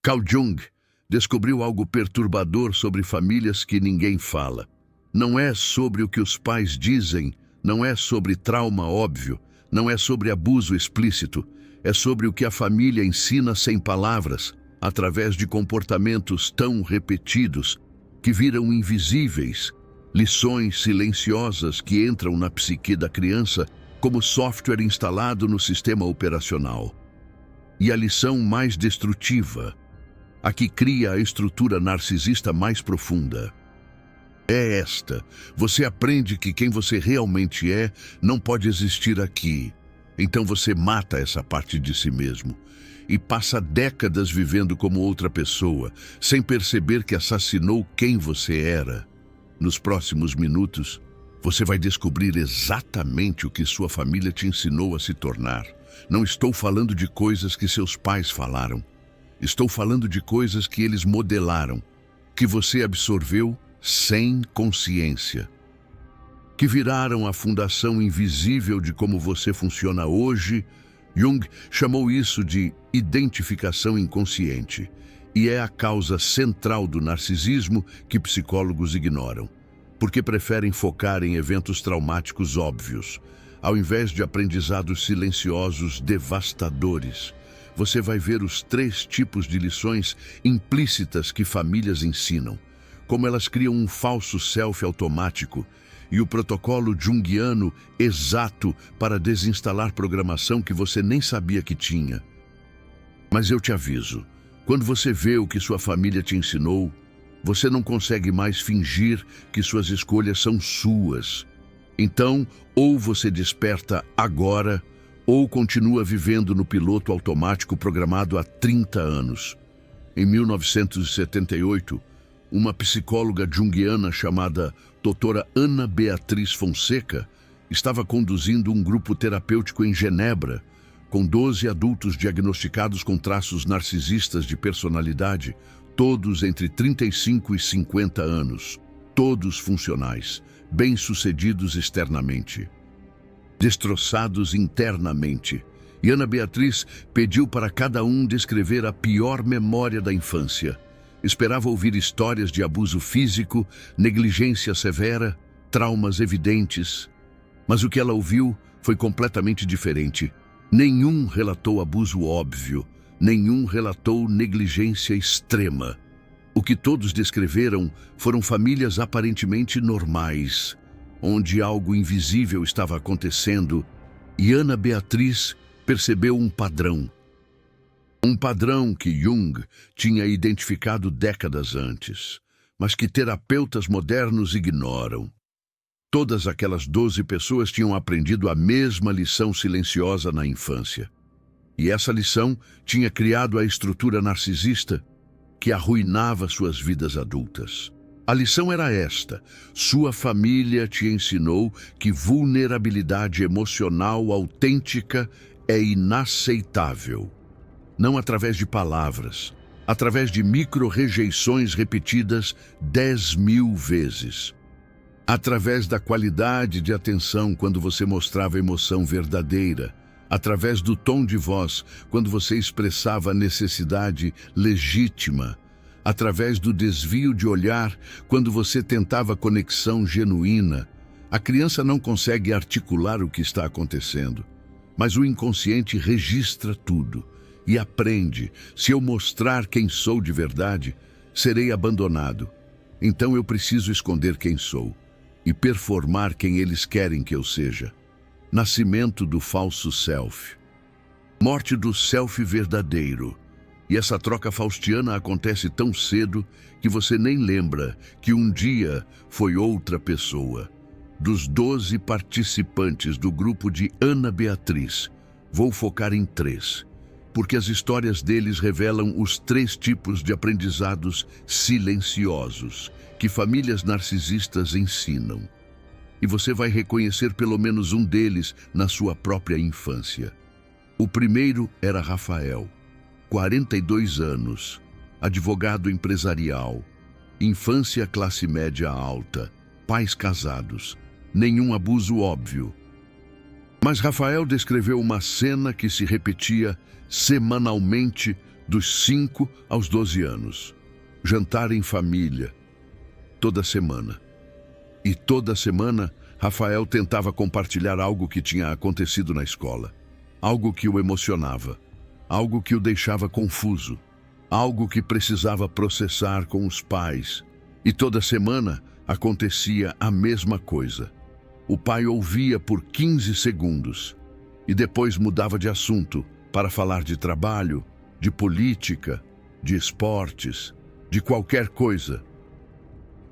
Carl Jung descobriu algo perturbador sobre famílias que ninguém fala. Não é sobre o que os pais dizem, não é sobre trauma óbvio, não é sobre abuso explícito, é sobre o que a família ensina sem palavras, através de comportamentos tão repetidos que viram invisíveis, lições silenciosas que entram na psique da criança como software instalado no sistema operacional. E a lição mais destrutiva, a que cria a estrutura narcisista mais profunda, é esta: você aprende que quem você realmente é não pode existir aqui. Então você mata essa parte de si mesmo e passa décadas vivendo como outra pessoa, sem perceber que assassinou quem você era. Nos próximos minutos, você vai descobrir exatamente o que sua família te ensinou a se tornar. Não estou falando de coisas que seus pais falaram. Estou falando de coisas que eles modelaram, que você absorveu sem consciência, que viraram a fundação invisível de como você funciona hoje. Jung chamou isso de identificação inconsciente, e é a causa central do narcisismo que psicólogos ignoram, porque preferem focar em eventos traumáticos óbvios, ao invés de aprendizados silenciosos devastadores. Você vai ver os 3 tipos de lições implícitas que famílias ensinam, como elas criam um falso self automático e o protocolo junguiano exato para desinstalar programação que você nem sabia que tinha. Mas eu te aviso, quando você vê o que sua família te ensinou, você não consegue mais fingir que suas escolhas são suas. Então, ou você desperta agora, ou continua vivendo no piloto automático programado há 30 anos. Em 1978, uma psicóloga junguiana chamada doutora Ana Beatriz Fonseca estava conduzindo um grupo terapêutico em Genebra, com 12 adultos diagnosticados com traços narcisistas de personalidade, todos entre 35 e 50 anos, todos funcionais, bem-sucedidos externamente, destroçados internamente. E Ana Beatriz pediu para cada um descrever a pior memória da infância. Esperava ouvir histórias de abuso físico, negligência severa, traumas evidentes. Mas o que ela ouviu foi completamente diferente. Nenhum relatou abuso óbvio, nenhum relatou negligência extrema. O que todos descreveram foram famílias aparentemente normais, onde algo invisível estava acontecendo, e Ana Beatriz percebeu um padrão. Um padrão que Jung tinha identificado décadas antes, mas que terapeutas modernos ignoram. Todas aquelas 12 pessoas tinham aprendido a mesma lição silenciosa na infância. E essa lição tinha criado a estrutura narcisista que arruinava suas vidas adultas. A lição era esta: sua família te ensinou que vulnerabilidade emocional autêntica é inaceitável. Não através de palavras, através de micro-rejeições repetidas 10.000 vezes. Através da qualidade de atenção quando você mostrava emoção verdadeira, através do tom de voz quando você expressava necessidade legítima, através do desvio de olhar quando você tentava conexão genuína. A criança não consegue articular o que está acontecendo, mas o inconsciente registra tudo e aprende: se eu mostrar quem sou de verdade, serei abandonado. Então eu preciso esconder quem sou e performar quem eles querem que eu seja. Nascimento do falso self. Morte do self verdadeiro. E essa troca faustiana acontece tão cedo que você nem lembra que um dia foi outra pessoa. Dos 12 participantes do grupo de Ana Beatriz, vou focar em 3, porque as histórias deles revelam os 3 tipos de aprendizados silenciosos que famílias narcisistas ensinam. E você vai reconhecer pelo menos um deles na sua própria infância. O primeiro era Rafael, 42 anos, advogado empresarial, infância classe média alta, pais casados, nenhum abuso óbvio. Mas Rafael descreveu uma cena que se repetia semanalmente dos 5 aos 12 anos. Jantar em família, toda semana. E toda semana, Rafael tentava compartilhar algo que tinha acontecido na escola. Algo que o emocionava, algo que o deixava confuso, algo que precisava processar com os pais. E toda semana acontecia a mesma coisa. O pai ouvia por 15 segundos e depois mudava de assunto para falar de trabalho, de política, de esportes, de qualquer coisa,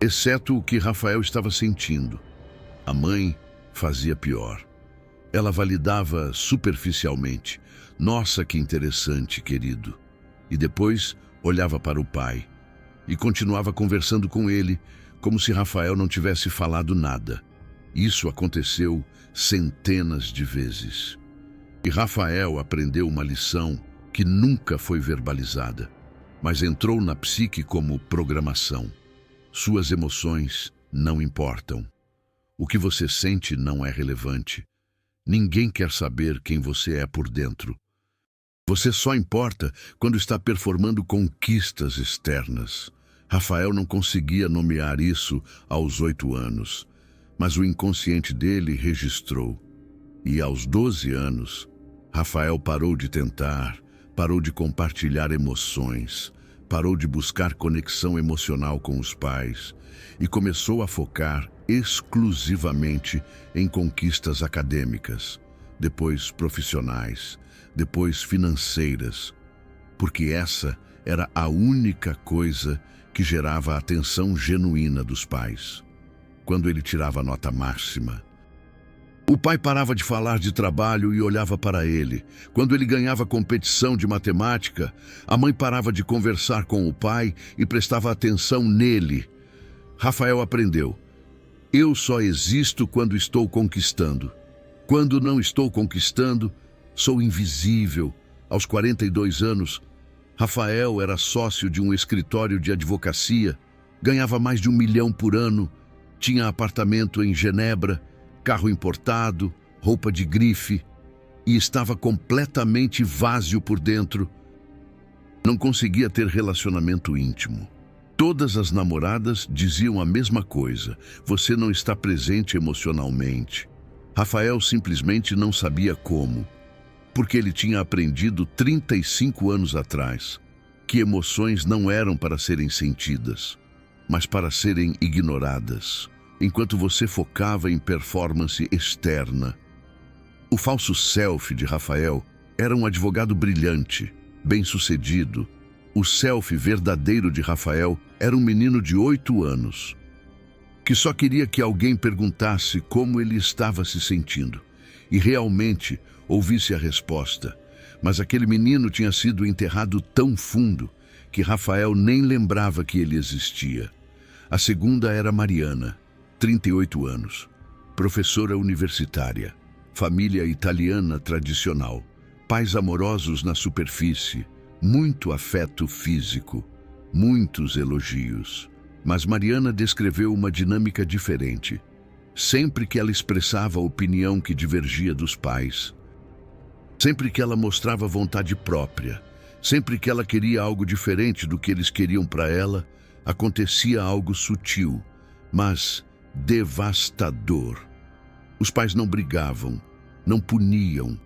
exceto o que Rafael estava sentindo. A mãe fazia pior. Ela validava superficialmente. Nossa, que interessante, querido. E depois olhava para o pai e continuava conversando com ele, como se Rafael não tivesse falado nada. Isso aconteceu centenas de vezes. E Rafael aprendeu uma lição que nunca foi verbalizada, mas entrou na psique como programação. Suas emoções não importam. O que você sente não é relevante. Ninguém quer saber quem você é por dentro. Você só importa quando está performando conquistas externas. Rafael não conseguia nomear isso aos 8 anos, mas o inconsciente dele registrou. E aos 12 anos, Rafael parou de tentar, parou de compartilhar emoções, parou de buscar conexão emocional com os pais e começou a focar exclusivamente em conquistas acadêmicas, depois profissionais, depois financeiras, porque essa era a única coisa que gerava a atenção genuína dos pais. Quando ele tirava a nota máxima, o pai parava de falar de trabalho e olhava para ele. Quando ele ganhava competição de matemática, a mãe parava de conversar com o pai e prestava atenção nele. Rafael aprendeu: eu só existo quando estou conquistando. Quando não estou conquistando, sou invisível. Aos 42 anos, Rafael era sócio de um escritório de advocacia, ganhava mais de 1 milhão por ano, tinha apartamento em Genebra, carro importado, roupa de grife, e estava completamente vazio por dentro. Não conseguia ter relacionamento íntimo. Todas as namoradas diziam a mesma coisa: você não está presente emocionalmente. Rafael simplesmente não sabia como, porque ele tinha aprendido 35 anos atrás que emoções não eram para serem sentidas, mas para serem ignoradas, enquanto você focava em performance externa. O falso self de Rafael era um advogado brilhante, bem-sucedido. O self verdadeiro de Rafael era um menino de 8 anos, que só queria que alguém perguntasse como ele estava se sentindo e realmente ouvisse a resposta. Mas aquele menino tinha sido enterrado tão fundo que Rafael nem lembrava que ele existia. A segunda era Mariana, 38 anos, professora universitária, família italiana tradicional, pais amorosos na superfície, muito afeto físico, muitos elogios. Mas Mariana descreveu uma dinâmica diferente. Sempre que ela expressava a opinião que divergia dos pais, sempre que ela mostrava vontade própria, sempre que ela queria algo diferente do que eles queriam para ela, acontecia algo sutil, mas devastador. Os pais não brigavam, não puniam,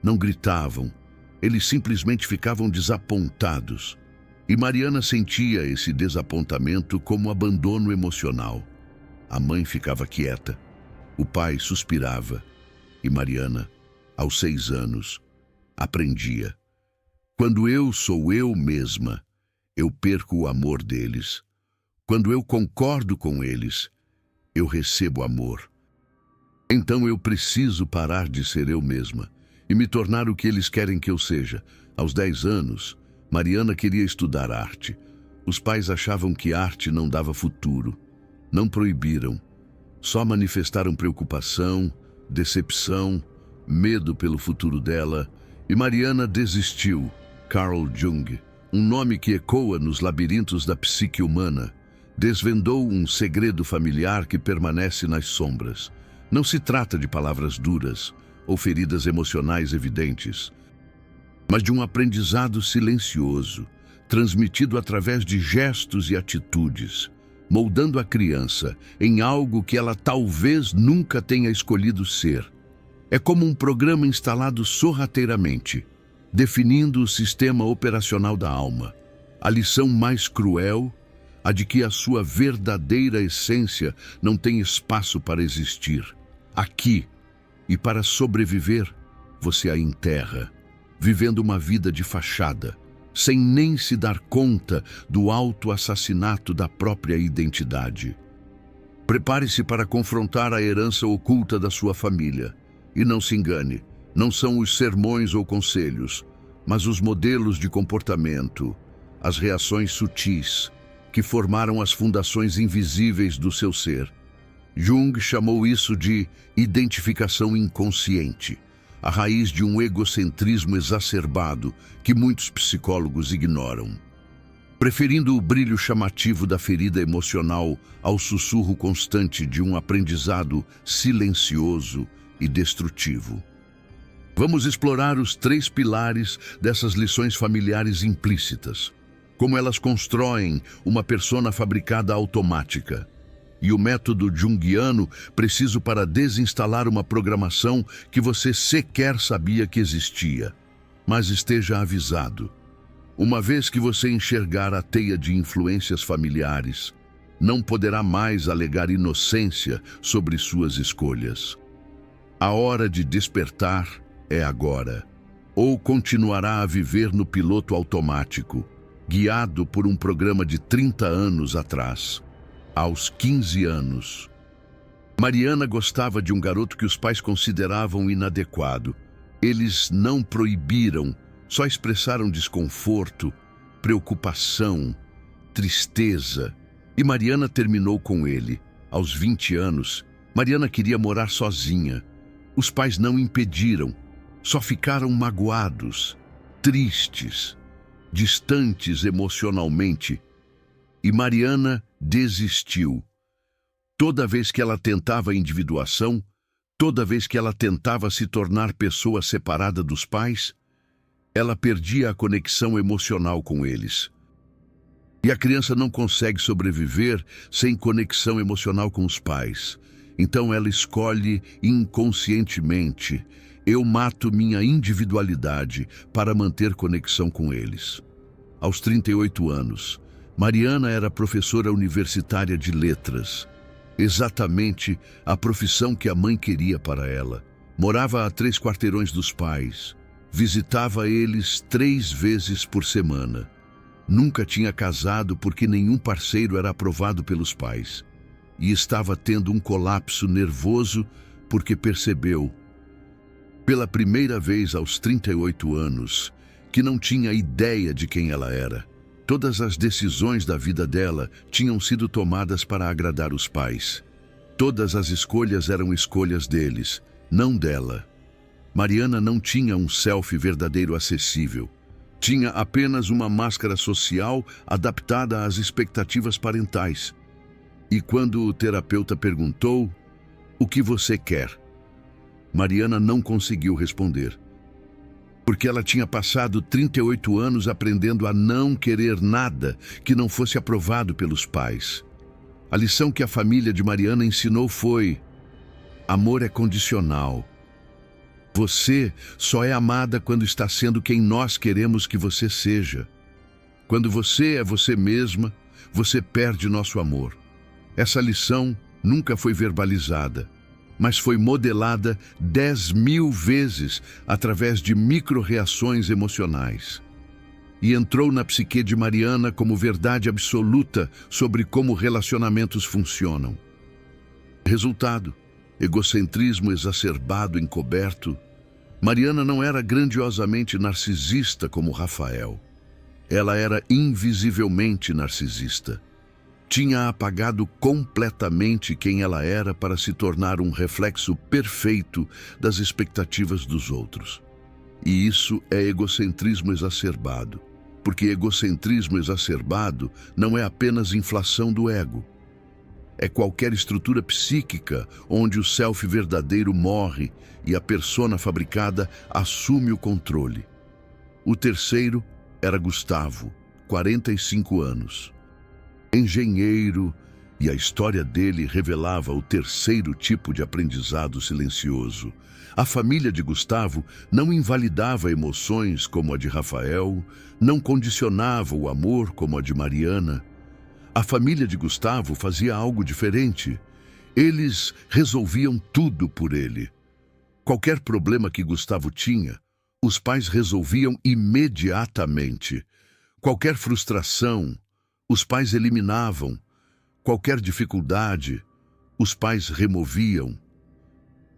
não gritavam. Eles simplesmente ficavam desapontados. E Mariana sentia esse desapontamento como abandono emocional. A mãe ficava quieta, o pai suspirava, e Mariana, aos 6 anos, aprendia: quando eu sou eu mesma, eu perco o amor deles. Quando eu concordo com eles, eu recebo amor. Então eu preciso parar de ser eu mesma e me tornar o que eles querem que eu seja. Aos 10 anos, Mariana queria estudar arte. Os pais achavam que arte não dava futuro. Não proibiram, só manifestaram preocupação, decepção, medo pelo futuro dela, e Mariana desistiu. Carl Jung, um nome que ecoa nos labirintos da psique humana, desvendou um segredo familiar que permanece nas sombras. Não se trata de palavras duras ou feridas emocionais evidentes, mas de um aprendizado silencioso, transmitido através de gestos e atitudes, moldando a criança em algo que ela talvez nunca tenha escolhido ser. É como um programa instalado sorrateiramente, definindo o sistema operacional da alma. A lição mais cruel, a de que a sua verdadeira essência não tem espaço para existir. Aqui, e para sobreviver, você a enterra, vivendo uma vida de fachada, sem nem se dar conta do autoassassinato da própria identidade. Prepare-se para confrontar a herança oculta da sua família. E não se engane, não são os sermões ou conselhos, mas os modelos de comportamento, as reações sutis, que formaram as fundações invisíveis do seu ser. Jung chamou isso de identificação inconsciente, a raiz de um egocentrismo exacerbado que muitos psicólogos ignoram. Preferindo o brilho chamativo da ferida emocional ao sussurro constante de um aprendizado silencioso e destrutivo. Vamos explorar os 3 pilares dessas lições familiares implícitas, como elas constroem uma persona fabricada automática, e o método junguiano preciso para desinstalar uma programação que você sequer sabia que existia. Mas esteja avisado. Uma vez que você enxergar a teia de influências familiares, não poderá mais alegar inocência sobre suas escolhas. A hora de despertar é agora. Ou continuará a viver no piloto automático, guiado por um programa de 30 anos atrás. Aos 15 anos, Mariana gostava de um garoto que os pais consideravam inadequado. Eles não proibiram, só expressaram desconforto, preocupação, tristeza. E Mariana terminou com ele. Aos 20 anos, Mariana queria morar sozinha. Os pais não impediram, só ficaram magoados, tristes, distantes emocionalmente. E Mariana desistiu. Toda vez que ela tentava a individuação, toda vez que ela tentava se tornar pessoa separada dos pais, ela perdia a conexão emocional com eles. E a criança não consegue sobreviver sem conexão emocional com os pais. Então ela escolhe inconscientemente: eu mato minha individualidade para manter conexão com eles. Aos 38 anos, Mariana era professora universitária de letras, exatamente a profissão que a mãe queria para ela. Morava a 3 quarteirões dos pais, visitava eles 3 vezes por semana. Nunca tinha casado porque nenhum parceiro era aprovado pelos pais. E estava tendo um colapso nervoso porque percebeu, pela primeira vez aos 38 anos, que não tinha ideia de quem ela era. Todas as decisões da vida dela tinham sido tomadas para agradar os pais. Todas as escolhas eram escolhas deles, não dela. Mariana não tinha um self verdadeiro acessível. Tinha apenas uma máscara social adaptada às expectativas parentais. E quando o terapeuta perguntou: "O que você quer?", Mariana não conseguiu responder. Porque ela tinha passado 38 anos aprendendo a não querer nada que não fosse aprovado pelos pais. A lição que a família de Mariana ensinou foi: amor é condicional. Você só é amada quando está sendo quem nós queremos que você seja. Quando você é você mesma, você perde nosso amor. Essa lição nunca foi verbalizada, mas foi modelada 10.000 vezes através de micro-reações emocionais. E entrou na psique de Mariana como verdade absoluta sobre como relacionamentos funcionam. Resultado: egocentrismo exacerbado encoberto. Mariana não era grandiosamente narcisista como Rafael. Ela era invisivelmente narcisista. Tinha apagado completamente quem ela era para se tornar um reflexo perfeito das expectativas dos outros. E isso é egocentrismo exacerbado, porque egocentrismo exacerbado não é apenas inflação do ego. É qualquer estrutura psíquica onde o self verdadeiro morre e a persona fabricada assume o controle. O terceiro era Gustavo, 45 anos. Engenheiro, e a história dele revelava o terceiro tipo de aprendizado silencioso. A família de Gustavo não invalidava emoções como a de Rafael, não condicionava o amor como a de Mariana. A família de Gustavo fazia algo diferente. Eles resolviam tudo por ele. Qualquer problema que Gustavo tinha, os pais resolviam imediatamente. Qualquer frustração, os pais eliminavam. Qualquer dificuldade, os pais removiam.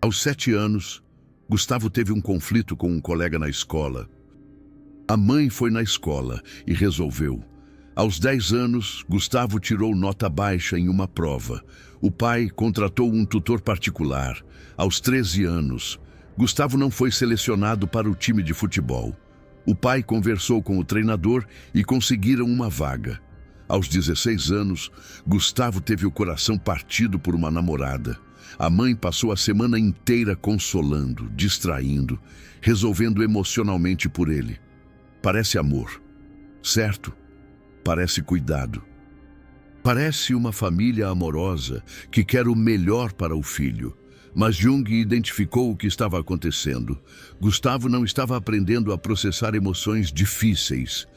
Aos 7 anos, Gustavo teve um conflito com um colega na escola. A mãe foi na escola e resolveu. Aos 10 anos, Gustavo tirou nota baixa em uma prova. O pai contratou um tutor particular. Aos 13 anos, Gustavo não foi selecionado para o time de futebol. O pai conversou com o treinador e conseguiram uma vaga. Aos 16 anos, Gustavo teve o coração partido por uma namorada. A mãe passou a semana inteira consolando, distraindo, resolvendo emocionalmente por ele. Parece amor, certo? Parece cuidado. Parece uma família amorosa que quer o melhor para o filho. Mas Jung identificou o que estava acontecendo. Gustavo não estava aprendendo a processar emoções difíceis.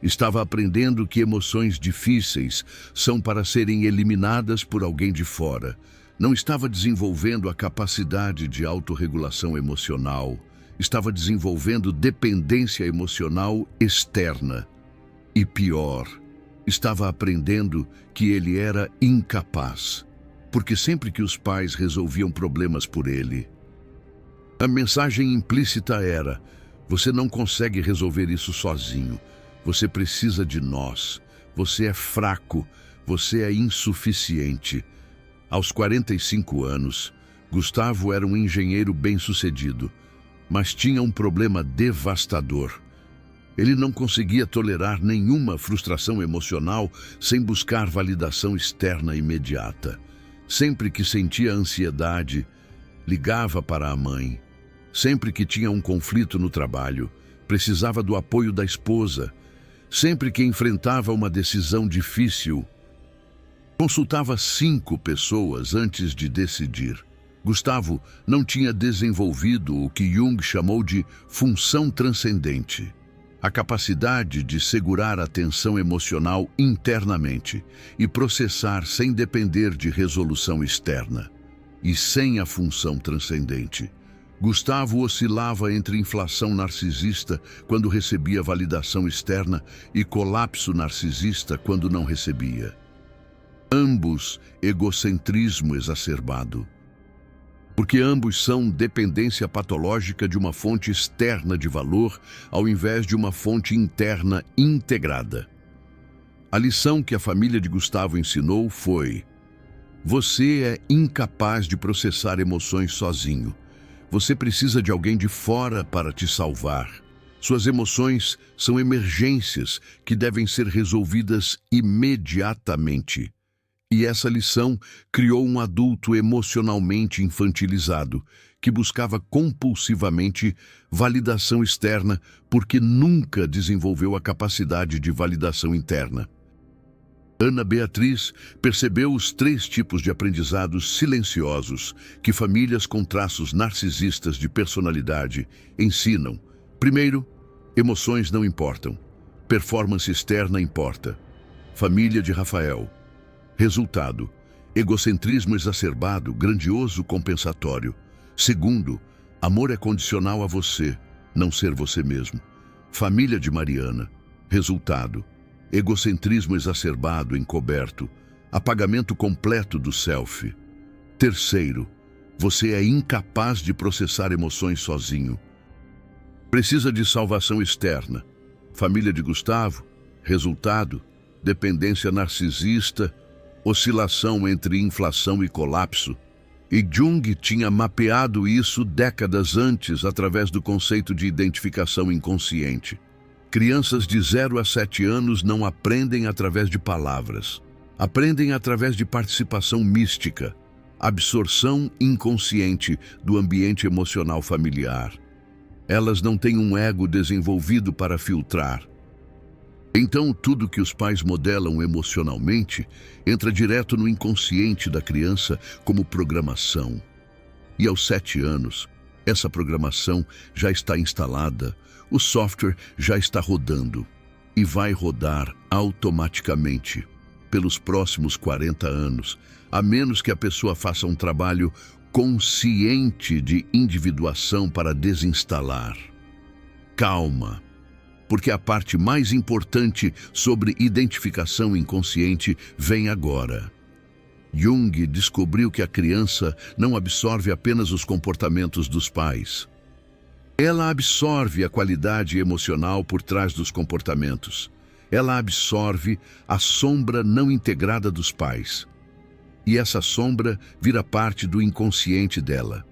Estava aprendendo que emoções difíceis são para serem eliminadas por alguém de fora. Não estava desenvolvendo a capacidade de autorregulação emocional. Estava desenvolvendo dependência emocional externa. E pior, estava aprendendo que ele era incapaz. Porque sempre que os pais resolviam problemas por ele, a mensagem implícita era: você não consegue resolver isso sozinho. Você precisa de nós. Você é fraco. Você é insuficiente. Aos 45 anos, Gustavo era um engenheiro bem-sucedido, mas tinha um problema devastador. Ele não conseguia tolerar nenhuma frustração emocional sem buscar validação externa imediata. Sempre que sentia ansiedade, ligava para a mãe. Sempre que tinha um conflito no trabalho, precisava do apoio da esposa. Sempre que enfrentava uma decisão difícil, consultava 5 pessoas antes de decidir. Gustavo não tinha desenvolvido o que Jung chamou de função transcendente, a capacidade de segurar a tensão emocional internamente e processar sem depender de resolução externa. E sem a função transcendente, Gustavo oscilava entre inflação narcisista quando recebia validação externa e colapso narcisista quando não recebia. Ambos egocentrismo exacerbado. Porque ambos são dependência patológica de uma fonte externa de valor ao invés de uma fonte interna integrada. A lição que a família de Gustavo ensinou foi: você é incapaz de processar emoções sozinho. Você precisa de alguém de fora para te salvar. Suas emoções são emergências que devem ser resolvidas imediatamente. E essa lição criou um adulto emocionalmente infantilizado, que buscava compulsivamente validação externa porque nunca desenvolveu a capacidade de validação interna. Ana Beatriz percebeu os 3 tipos de aprendizados silenciosos que famílias com traços narcisistas de personalidade ensinam. Primeiro, emoções não importam. Performance externa importa. Família de Rafael. Resultado: egocentrismo exacerbado, grandioso compensatório. Segundo, amor é condicional a você, não ser você mesmo. Família de Mariana. Resultado: egocentrismo exacerbado, encoberto, apagamento completo do self. Terceiro, você é incapaz de processar emoções sozinho. Precisa de salvação externa. Família de Gustavo. Resultado: dependência narcisista, oscilação entre inflação e colapso. E Jung tinha mapeado isso décadas antes através do conceito de identificação inconsciente. Crianças de 0 a 7 anos não aprendem através de palavras. Aprendem através de participação mística, absorção inconsciente do ambiente emocional familiar. Elas não têm um ego desenvolvido para filtrar. Então, tudo que os pais modelam emocionalmente entra direto no inconsciente da criança como programação. E aos 7 anos, essa programação já está instalada, o software já está rodando e vai rodar automaticamente pelos próximos 40 anos, a menos que a pessoa faça um trabalho consciente de individuação para desinstalar. Calma, porque a parte mais importante sobre identificação inconsciente vem agora. Jung descobriu que a criança não absorve apenas os comportamentos dos pais. Ela absorve a qualidade emocional por trás dos comportamentos. Ela absorve a sombra não integrada dos pais. E essa sombra vira parte do inconsciente dela.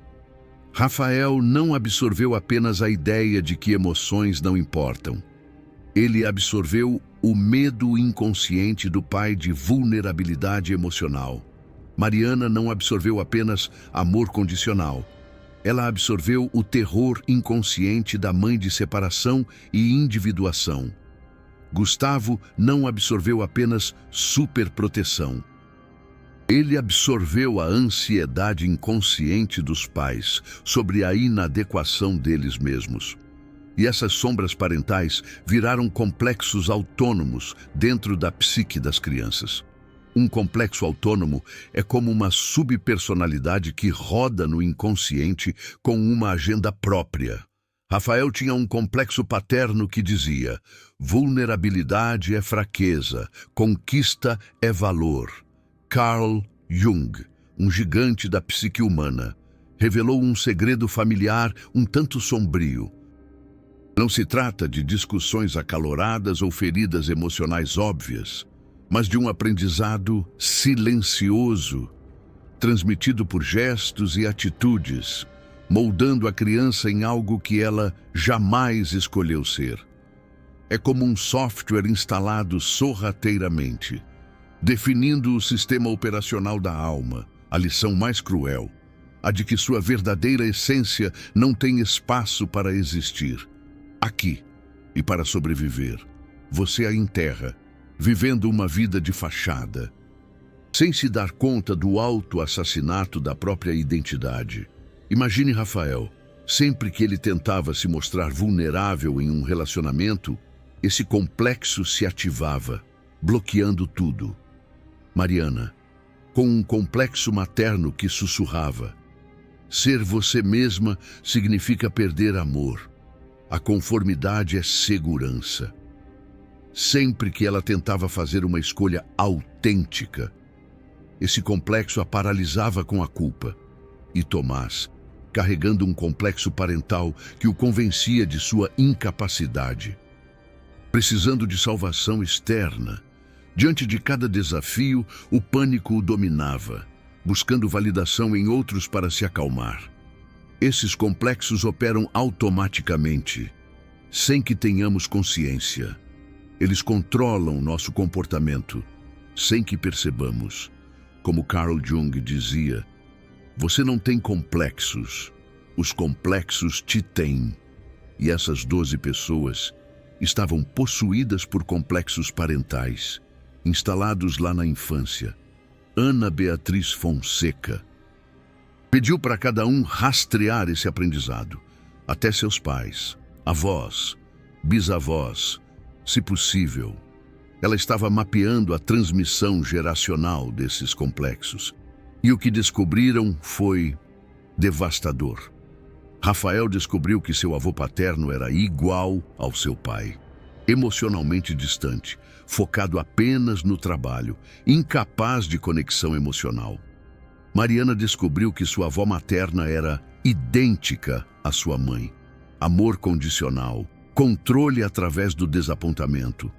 Rafael não absorveu apenas a ideia de que emoções não importam. Ele absorveu o medo inconsciente do pai de vulnerabilidade emocional. Mariana não absorveu apenas amor condicional. Ela absorveu o terror inconsciente da mãe de separação e individuação. Gustavo não absorveu apenas superproteção. Ele absorveu a ansiedade inconsciente dos pais sobre a inadequação deles mesmos. E essas sombras parentais viraram complexos autônomos dentro da psique das crianças. Um complexo autônomo é como uma subpersonalidade que roda no inconsciente com uma agenda própria. Rafael tinha um complexo paterno que dizia: vulnerabilidade é fraqueza, conquista é valor. Carl Jung, um gigante da psique humana, revelou um segredo familiar um tanto sombrio. Não se trata de discussões acaloradas ou feridas emocionais óbvias, mas de um aprendizado silencioso, transmitido por gestos e atitudes, moldando a criança em algo que ela jamais escolheu ser. É como um software instalado sorrateiramente, definindo o sistema operacional da alma, a lição mais cruel, a de que sua verdadeira essência não tem espaço para existir. Aqui, e para sobreviver, você a enterra, vivendo uma vida de fachada, sem se dar conta do autoassassinato da própria identidade. Imagine Rafael, sempre que ele tentava se mostrar vulnerável em um relacionamento, esse complexo se ativava, bloqueando tudo. Mariana, com um complexo materno que sussurrava: ser você mesma significa perder amor. A conformidade é segurança. Sempre que ela tentava fazer uma escolha autêntica, esse complexo a paralisava com a culpa. E Tomás, carregando um complexo parental que o convencia de sua incapacidade, precisando de salvação externa, diante de cada desafio, o pânico o dominava, buscando validação em outros para se acalmar. Esses complexos operam automaticamente, sem que tenhamos consciência. Eles controlam nosso comportamento, sem que percebamos. Como Carl Jung dizia, você não tem complexos, os complexos te têm. E essas 12 pessoas estavam possuídas por complexos parentais, instalados lá na infância. Ana Beatriz Fonseca pediu para cada um rastrear esse aprendizado, até seus pais, avós, bisavós, se possível. Ela estava mapeando a transmissão geracional desses complexos. E o que descobriram foi devastador. Rafael descobriu que seu avô paterno era igual ao seu pai, emocionalmente distante, focado apenas no trabalho, incapaz de conexão emocional. Mariana descobriu que sua avó materna era idêntica à sua mãe. Amor condicional, controle através do desapontamento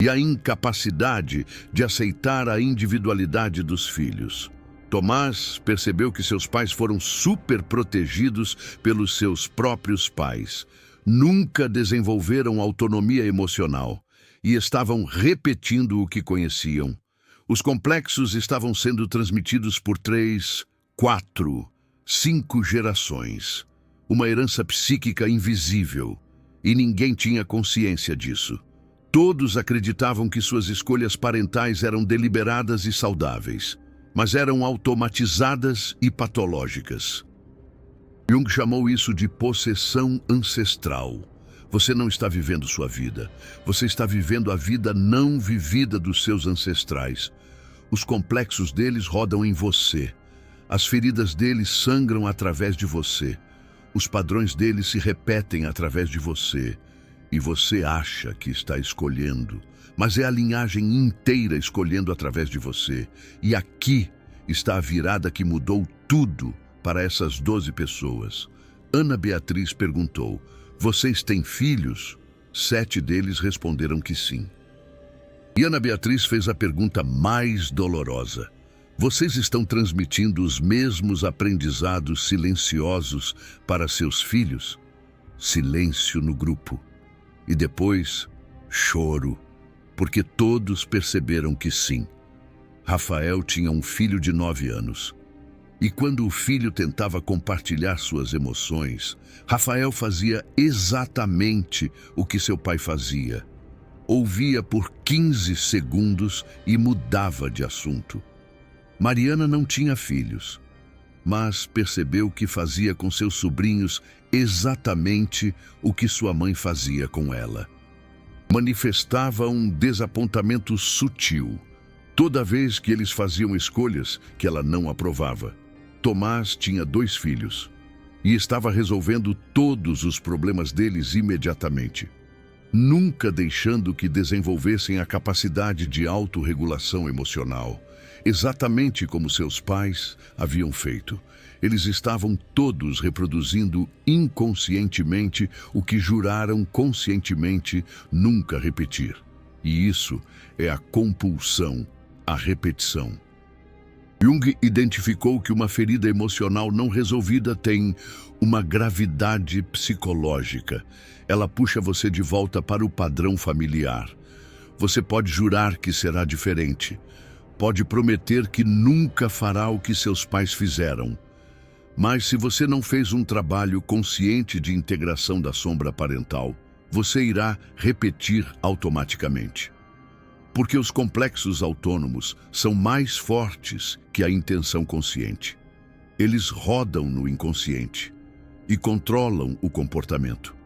e a incapacidade de aceitar a individualidade dos filhos. Tomás percebeu que seus pais foram super protegidos pelos seus próprios pais. Nunca desenvolveram autonomia emocional e estavam repetindo o que conheciam. Os complexos estavam sendo transmitidos por 3, 4, 5 gerações. uma herança psíquica invisível, e ninguém tinha consciência disso. Todos acreditavam que suas escolhas parentais eram deliberadas e saudáveis, mas eram automatizadas e patológicas. Jung chamou isso de possessão ancestral. Você não está vivendo sua vida. Você está vivendo a vida não vivida dos seus ancestrais. Os complexos deles rodam em você. As feridas deles sangram através de você. Os padrões deles se repetem através de você. E você acha que está escolhendo, mas é a linhagem inteira escolhendo através de você. E aqui está a virada que mudou tudo para essas 12 pessoas. Ana Beatriz perguntou: vocês têm filhos? 7 deles responderam que sim. E Ana Beatriz fez a pergunta mais dolorosa: vocês estão transmitindo os mesmos aprendizados silenciosos para seus filhos? Silêncio no grupo. E depois, choro, porque todos perceberam que sim. Rafael tinha um filho de 9 anos. E quando o filho tentava compartilhar suas emoções, Rafael fazia exatamente o que seu pai fazia. Ouvia por 15 segundos e mudava de assunto. Mariana não tinha filhos, mas percebeu que fazia com seus sobrinhos exatamente o que sua mãe fazia com ela. Manifestava um desapontamento sutil toda vez que eles faziam escolhas que ela não aprovava. Tomás tinha 2 filhos e estava resolvendo todos os problemas deles imediatamente, nunca deixando que desenvolvessem a capacidade de autorregulação emocional, exatamente como seus pais haviam feito. Eles estavam todos reproduzindo inconscientemente o que juraram conscientemente nunca repetir. E isso é a compulsão, a repetição. Jung identificou que uma ferida emocional não resolvida tem uma gravidade psicológica. Ela puxa você de volta para o padrão familiar. Você pode jurar que será diferente. Pode prometer que nunca fará o que seus pais fizeram. Mas se você não fez um trabalho consciente de integração da sombra parental, você irá repetir automaticamente. Porque os complexos autônomos são mais fortes que a intenção consciente. Eles rodam no inconsciente e controlam o comportamento.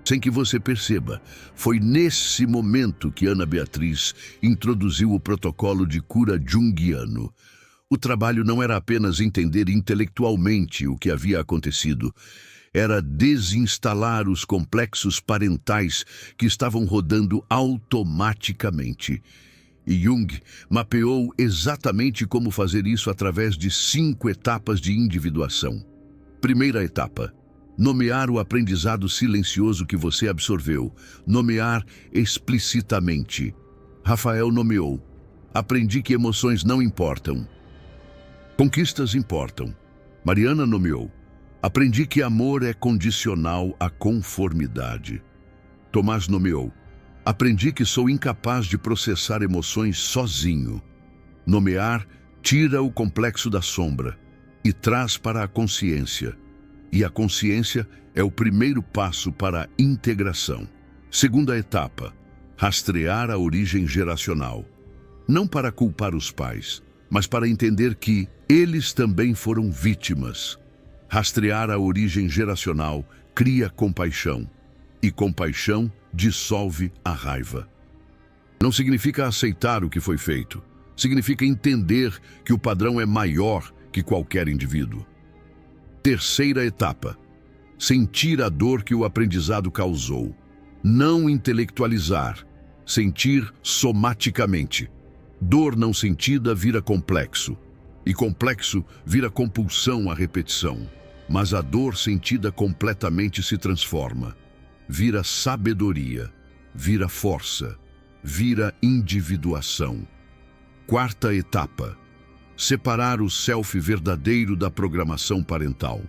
Sem que você perceba, foi nesse momento que Ana Beatriz introduziu o protocolo de cura junguiano. O trabalho não era apenas entender intelectualmente o que havia acontecido, era desinstalar os complexos parentais que estavam rodando automaticamente. E Jung mapeou exatamente como fazer isso através de 5 etapas de individuação. Primeira etapa: nomear o aprendizado silencioso que você absorveu. Nomear explicitamente. Rafael nomeou: aprendi que emoções não importam. Conquistas importam. Mariana nomeou: aprendi que amor é condicional à conformidade. Tomás nomeou: aprendi que sou incapaz de processar emoções sozinho. Nomear tira o complexo da sombra e traz para a consciência. E a consciência é o primeiro passo para a integração. Segunda etapa: rastrear a origem geracional. Não para culpar os pais, mas para entender que eles também foram vítimas. Rastrear a origem geracional cria compaixão, e compaixão dissolve a raiva. Não significa aceitar o que foi feito, significa entender que o padrão é maior que qualquer indivíduo. Terceira etapa: sentir a dor que o aprendizado causou. Não intelectualizar, sentir somaticamente. Dor não sentida vira complexo, e complexo vira compulsão à repetição. Mas a dor sentida completamente se transforma. Vira sabedoria, vira força, vira individuação. Quarta etapa: separar o self verdadeiro da programação parental.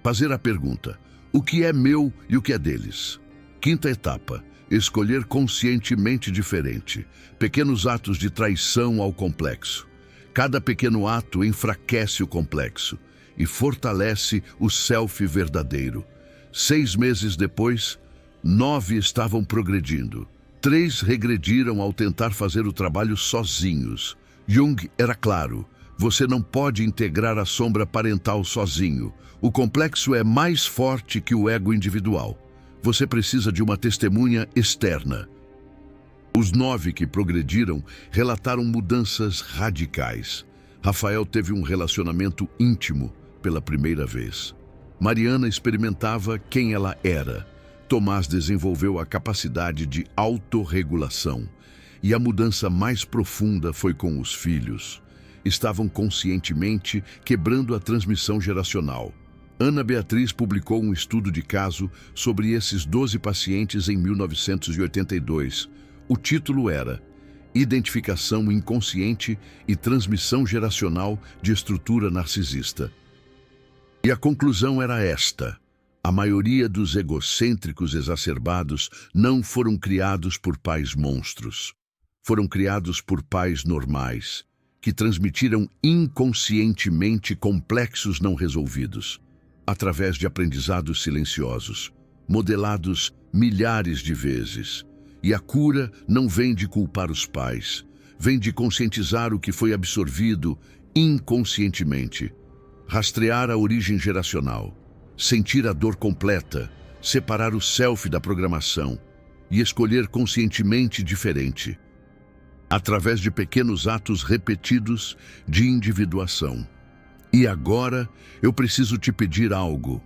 Fazer a pergunta: o que é meu e o que é deles? Quinta etapa: escolher conscientemente diferente. Pequenos atos de traição ao complexo. Cada pequeno ato enfraquece o complexo. e fortalece o self verdadeiro. 6 meses depois, 9 estavam progredindo. 3 regrediram ao tentar fazer o trabalho sozinhos. Jung era claro: você não pode integrar a sombra parental sozinho. O complexo é mais forte que o ego individual. Você precisa de uma testemunha externa. Os 9 que progrediram relataram mudanças radicais. Rafael teve um relacionamento íntimo pela primeira vez. Mariana experimentava quem ela era. Tomás desenvolveu a capacidade de autorregulação. E a mudança mais profunda foi com os filhos. Estavam conscientemente quebrando a transmissão geracional. Ana Beatriz publicou um estudo de caso sobre esses 12 pacientes em 1982. O título era Identificação Inconsciente e Transmissão Geracional de Estrutura Narcisista. E a conclusão era esta: a maioria dos egocêntricos exacerbados não foram criados por pais monstros. Foram criados por pais normais, que transmitiram inconscientemente complexos não resolvidos, através de aprendizados silenciosos, modelados milhares de vezes. E a cura não vem de culpar os pais, vem de conscientizar o que foi absorvido inconscientemente, rastrear a origem geracional, sentir a dor completa, separar o self da programação e escolher conscientemente diferente, através de pequenos atos repetidos de individuação. E agora eu preciso te pedir algo.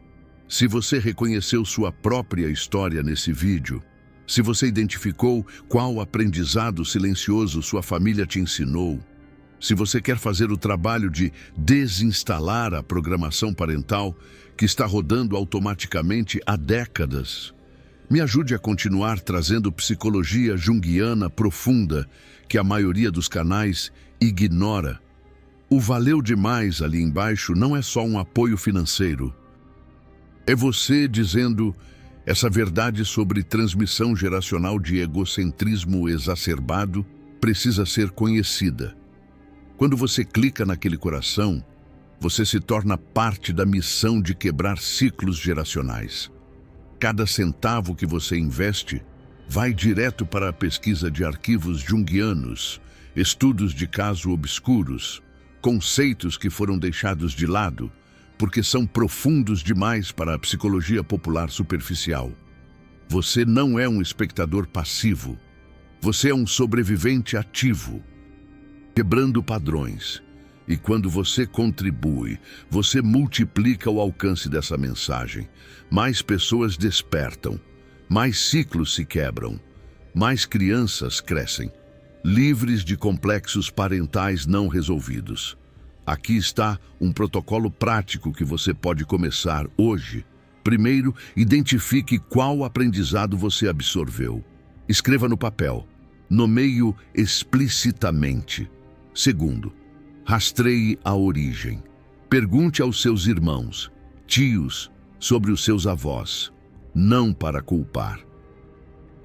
Se você reconheceu sua própria história nesse vídeo, se você identificou qual aprendizado silencioso sua família te ensinou, se você quer fazer o trabalho de desinstalar a programação parental que está rodando automaticamente há décadas, me ajude a continuar trazendo psicologia junguiana profunda que a maioria dos canais ignora. O valeu demais ali embaixo não é só um apoio financeiro. É você dizendo: essa verdade sobre transmissão geracional de egocentrismo exacerbado precisa ser conhecida. Quando você clica naquele coração, você se torna parte da missão de quebrar ciclos geracionais. Cada centavo que você investe vai direto para a pesquisa de arquivos junguianos, estudos de caso obscuros, conceitos que foram deixados de lado, porque são profundos demais para a psicologia popular superficial. Você não é um espectador passivo. Você é um sobrevivente ativo, quebrando padrões. E quando você contribui, você multiplica o alcance dessa mensagem. Mais pessoas despertam, mais ciclos se quebram, mais crianças crescem, livres de complexos parentais não resolvidos. Aqui está um protocolo prático que você pode começar hoje. Primeiro, identifique qual aprendizado você absorveu. Escreva no papel. Nomeie-o explicitamente. Segundo, rastreie a origem. Pergunte aos seus irmãos, tios, sobre os seus avós. Não para culpar,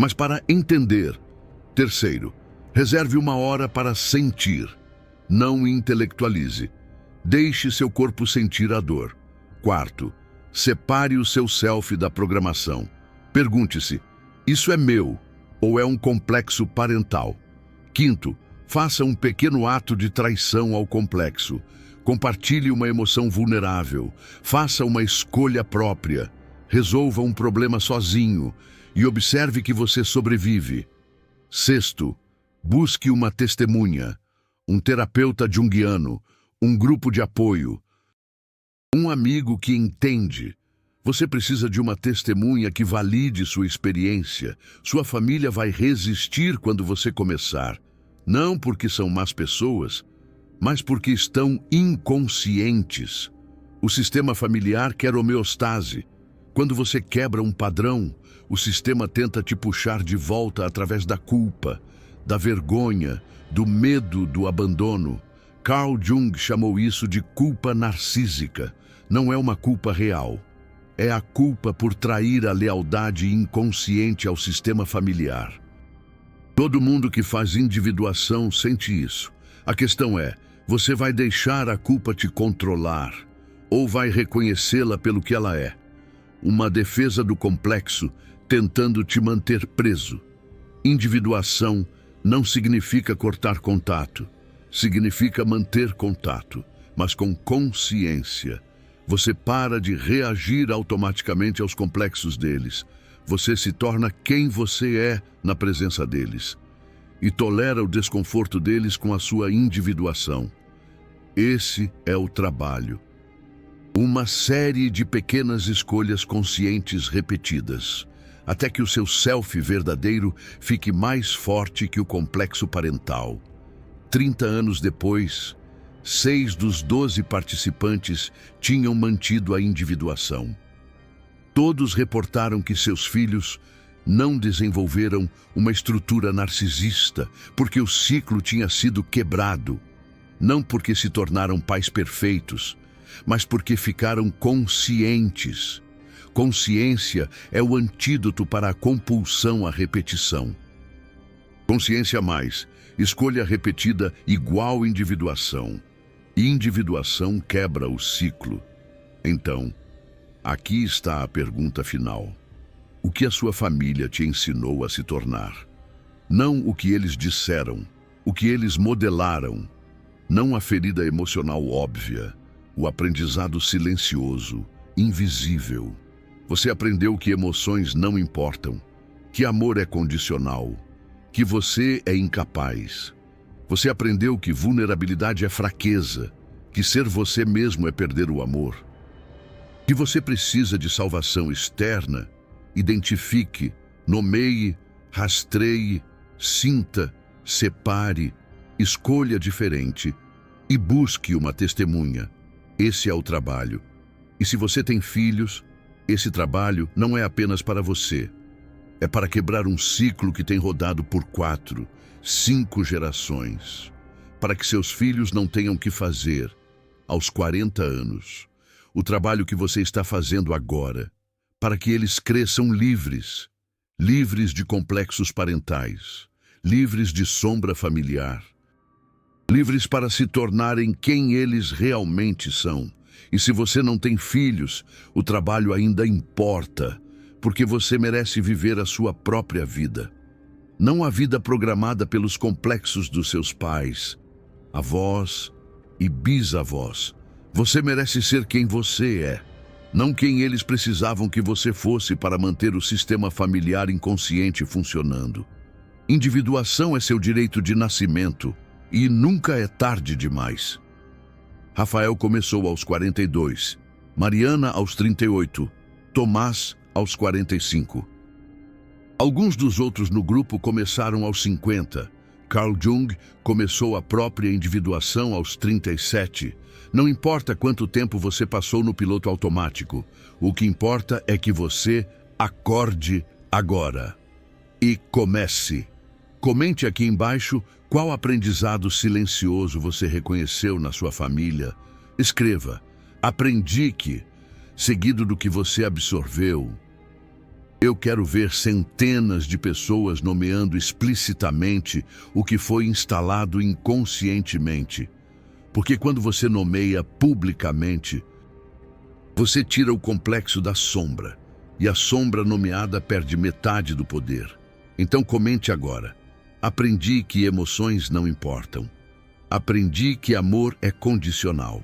mas para entender. Terceiro, reserve 1 hora para sentir. Não intelectualize. Deixe seu corpo sentir a dor. Quarto, separe o seu self da programação. Pergunte-se: isso é meu ou é um complexo parental? Quinto, faça um pequeno ato de traição ao complexo. Compartilhe uma emoção vulnerável. Faça uma escolha própria. Resolva um problema sozinho e observe que você sobrevive. Sexto, busque uma testemunha, um terapeuta junguiano, um grupo de apoio, um amigo que entende. Você precisa de uma testemunha que valide sua experiência. Sua família vai resistir quando você começar. Não porque são más pessoas, mas porque estão inconscientes. O sistema familiar quer homeostase. Quando você quebra um padrão, o sistema tenta te puxar de volta através da culpa, da vergonha, do medo do abandono. Carl Jung chamou isso de culpa narcísica. Não é uma culpa real. É a culpa por trair a lealdade inconsciente ao sistema familiar. Todo mundo que faz individuação sente isso. A questão é: você vai deixar a culpa te controlar ou vai reconhecê-la pelo que ela é. Uma defesa do complexo tentando te manter preso. Individuação não significa cortar contato. Significa manter contato, mas com consciência. Você para de reagir automaticamente aos complexos deles. Você se torna quem você é na presença deles. E tolera o desconforto deles com a sua individuação. Esse é o trabalho. Uma série de pequenas escolhas conscientes repetidas, até que o seu self verdadeiro fique mais forte que o complexo parental. 30 anos depois, 6 dos 12 participantes tinham mantido a individuação. Todos reportaram que seus filhos não desenvolveram uma estrutura narcisista porque o ciclo tinha sido quebrado. Não porque se tornaram pais perfeitos, mas porque ficaram conscientes. Consciência é o antídoto para a compulsão à repetição. Consciência mais, escolha repetida igual individuação. Individuação quebra o ciclo. Então, aqui está a pergunta final. O que a sua família te ensinou a se tornar? Não o que eles disseram, o que eles modelaram. Não a ferida emocional óbvia, o aprendizado silencioso, invisível. Você aprendeu que emoções não importam, que amor é condicional, que você é incapaz. Você aprendeu que vulnerabilidade é fraqueza, que ser você mesmo é perder o amor. Que você precisa de salvação externa. Identifique, nomeie, rastreie, sinta, separe, escolha diferente e busque uma testemunha. Esse é o trabalho. E se você tem filhos, esse trabalho não é apenas para você. É para quebrar um ciclo que tem rodado por 4, 5 gerações. Para que seus filhos não tenham que fazer, aos 40 anos, o trabalho que você está fazendo agora. Para que eles cresçam livres, livres de complexos parentais, livres de sombra familiar, livres para se tornarem quem eles realmente são. E se você não tem filhos, o trabalho ainda importa, porque você merece viver a sua própria vida. Não a vida programada pelos complexos dos seus pais, avós e bisavós. Você merece ser quem você é. Não quem eles precisavam que você fosse para manter o sistema familiar inconsciente funcionando. Individuação é seu direito de nascimento e nunca é tarde demais. Rafael começou aos 42, Mariana aos 38, Tomás aos 45. Alguns dos outros no grupo começaram aos 50. Carl Jung começou a própria individuação aos 37. Não importa quanto tempo você passou no piloto automático, o que importa é que você acorde agora. E comece. Comente aqui embaixo qual aprendizado silencioso você reconheceu na sua família. Escreva, aprendi que, seguido do que você absorveu. Eu quero ver centenas de pessoas nomeando explicitamente o que foi instalado inconscientemente. Porque quando você nomeia publicamente, você tira o complexo da sombra, e a sombra nomeada perde metade do poder. Então comente agora. Aprendi que emoções não importam. Aprendi que amor é condicional.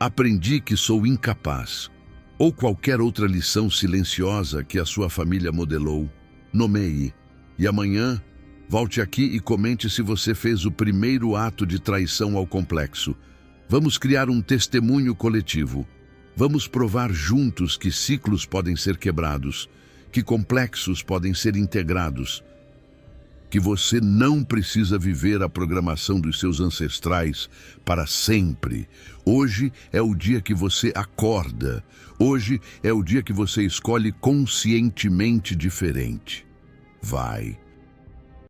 Aprendi que sou incapaz. Ou qualquer outra lição silenciosa que a sua família modelou, nomeie. E amanhã, volte aqui e comente se você fez o primeiro ato de traição ao complexo. Vamos criar um testemunho coletivo. Vamos provar juntos que ciclos podem ser quebrados, que complexos podem ser integrados, que você não precisa viver a programação dos seus ancestrais para sempre. Hoje é o dia que você acorda. Hoje é o dia que você escolhe conscientemente diferente. Vai.